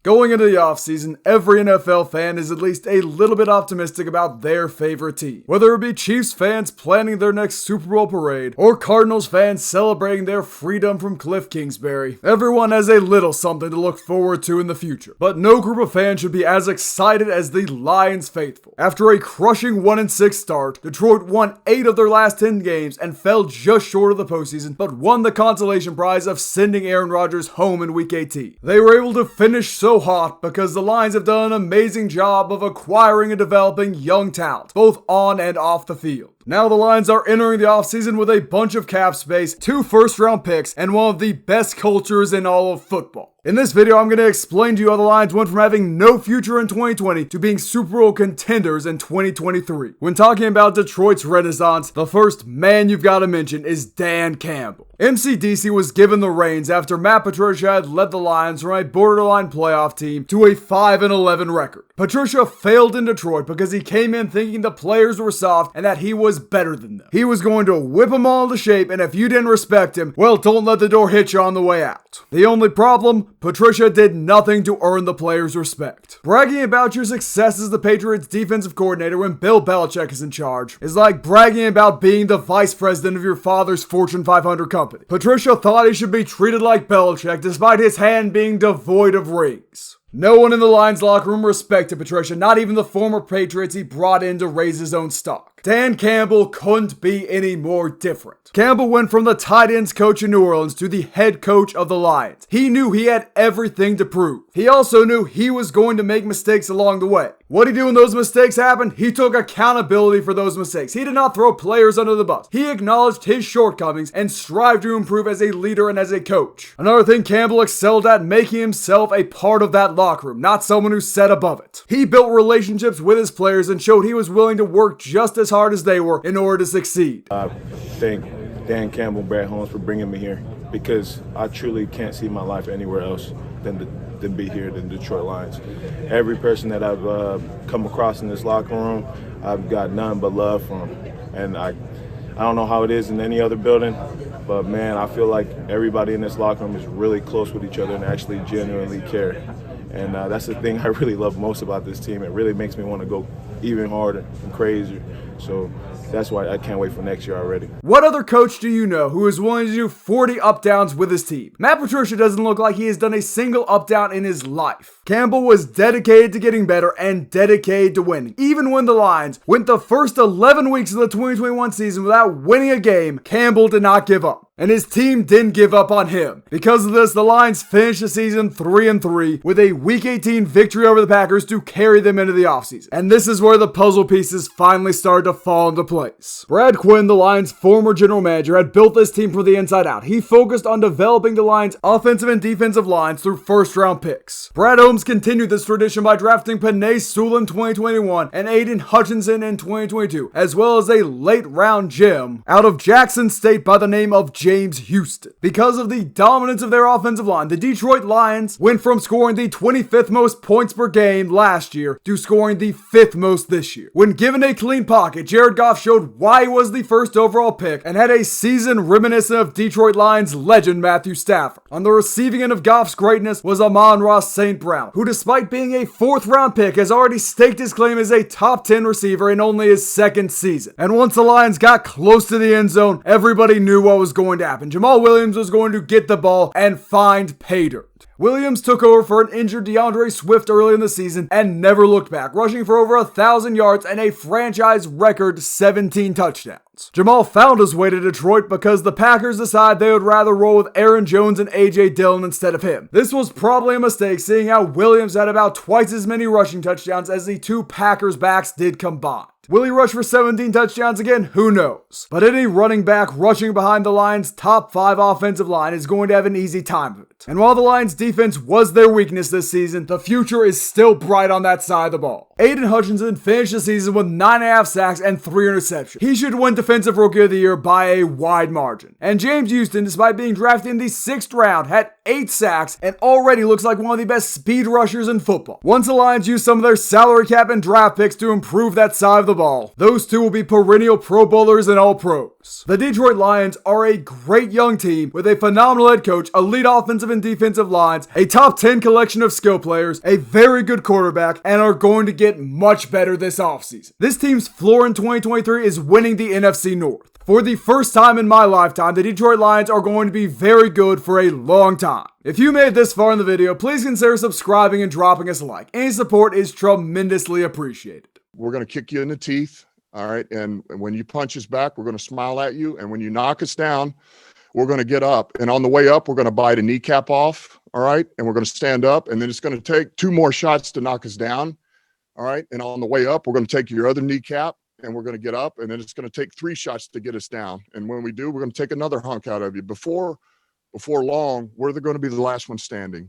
Going into the offseason, every NFL fan is at least a little bit optimistic about their favorite team. Whether it be Chiefs fans planning their next Super Bowl parade, or Cardinals fans celebrating their freedom from Cliff Kingsbury, everyone has a little something to look forward to in the future. But no group of fans should be as excited as the Lions faithful. After a crushing 1-6 start, Detroit won 8 of their last 10 games and fell just short of the postseason, but won the consolation prize of sending Aaron Rodgers home in Week 18. They were able to finish so hot because the Lions have done an amazing job of acquiring and developing young talent, both on and off the field. Now the Lions are entering the offseason with a bunch of cap space, 2 first-round picks, and one of the best cultures in all of football. In this video, I'm going to explain to you how the Lions went from having no future in 2020 to being Super Bowl contenders in 2023. When talking about Detroit's renaissance, the first man you've got to mention is Dan Campbell. MCDC was given the reins after Matt Patricia had led the Lions from a borderline playoff team to a 5-11 record. Patricia failed in Detroit because he came in thinking the players were soft and that he was better than them. He was going to whip them all into shape, and if you didn't respect him, well, don't let the door hit you on the way out. The only problem? Patricia did nothing to earn the players' respect. Bragging about your success as the Patriots defensive coordinator when Bill Belichick is in charge is like bragging about being the vice president of your father's Fortune 500 company. Patricia thought he should be treated like Belichick despite his hand being devoid of rings. No one in the Lions locker room respected Patricia, not even the former Patriots he brought in to raise his own stock. Dan Campbell couldn't be any more different. Campbell went from the tight ends coach in New Orleans to the head coach of the Lions. He knew he had everything to prove. He also knew he was going to make mistakes along the way. What did he do when those mistakes happened? He took accountability for those mistakes. He did not throw players under the bus. He acknowledged his shortcomings and strived to improve as a leader and as a coach. Another thing Campbell excelled at, making himself a part of that locker room, not someone who sat above it. He built relationships with his players and showed he was willing to work just as hard as they were in order to succeed. I thank Dan Campbell, Brad Holmes for bringing me here because I truly can't see my life anywhere else than be here in the Detroit Lions. Every person that I've come across in this locker room, I've got none but love from. And I don't know how it is in any other building, but man, I feel like everybody in this locker room is really close with each other and actually genuinely care. And that's the thing I really love most about this team. It really makes me want to go even harder and crazier. So that's why I can't wait for next year already. What other coach do you know who is willing to do 40 up-downs with his team? Matt Patricia doesn't look like he has done a single up-down in his life. Campbell was dedicated to getting better and dedicated to winning. Even when the Lions went the first 11 weeks of the 2021 season without winning a game, Campbell did not give up. And his team didn't give up on him. Because of this, the Lions finished the season 3-3 with a Week 18 victory over the Packers to carry them into the offseason. And this is where the puzzle pieces finally started to fall into place. Brad Quinn, the Lions' former general manager, had built this team from the inside out. He focused on developing the Lions' offensive and defensive lines through first-round picks. Brad Holmes continued this tradition by drafting Penei Sewell in 2021 and Aiden Hutchinson in 2022, as well as a late-round gem out of Jackson State by the name of James Houston. Because of the dominance of their offensive line, the Detroit Lions went from scoring the 25th most points per game last year to scoring the 5th most this year. When given a clean pocket, Jared Goff showed why he was the first overall pick and had a season reminiscent of Detroit Lions legend Matthew Stafford. On the receiving end of Goff's greatness was Amon-Ra St. Brown, who despite being a 4th round pick has already staked his claim as a top 10 receiver in only his 2nd season. And once the Lions got close to the end zone, everybody knew what was going to happen. Jamal Williams was going to get the ball and find pay dirt. Williams took over for an injured DeAndre Swift early in the season and never looked back, rushing for over 1,000 yards and a franchise record 17 touchdowns. Jamal found his way to Detroit because the Packers decided they would rather roll with Aaron Jones and A.J. Dillon instead of him. This was probably a mistake, seeing how Williams had about twice as many rushing touchdowns as the 2 Packers backs did combined. Will he rush for 17 touchdowns again? Who knows? But any running back rushing behind the Lions' top 5 offensive line is going to have an easy time of it. And while the Lions' defense was their weakness this season, the future is still bright on that side of the ball. Aiden Hutchinson finished the season with 9.5 sacks and 3 interceptions. He should win Defensive Rookie of the Year by a wide margin. And James Houston, despite being drafted in the 6th round, had 8 sacks and already looks like one of the best speed rushers in football. Once the Lions use some of their salary cap and draft picks to improve that side of the ball, those two will be perennial Pro Bowlers and All-Pros. The Detroit Lions are a great young team with a phenomenal head coach, elite offensive and defensive lines, a top 10 collection of skill players, a very good quarterback, and are going to get much better this offseason. This team's floor in 2023 is winning the NFC North. For the first time in my lifetime, the Detroit Lions are going to be very good for a long time. If you made it this far in the video, please consider subscribing and dropping us a like. Any support is tremendously appreciated. We're going to kick you in the teeth, all right? And when you punch us back, we're going to smile at you. And when you knock us down, we're going to get up. And on the way up, we're going to bite a kneecap off, all right? And we're going to stand up. And then it's going to take 2 more shots to knock us down, all right? And on the way up, we're going to take your other kneecap. And we're going to get up, and then it's going to take 3 shots to get us down. And when we do, we're going to take another hunk out of you. Before long, we're going to be the last one standing.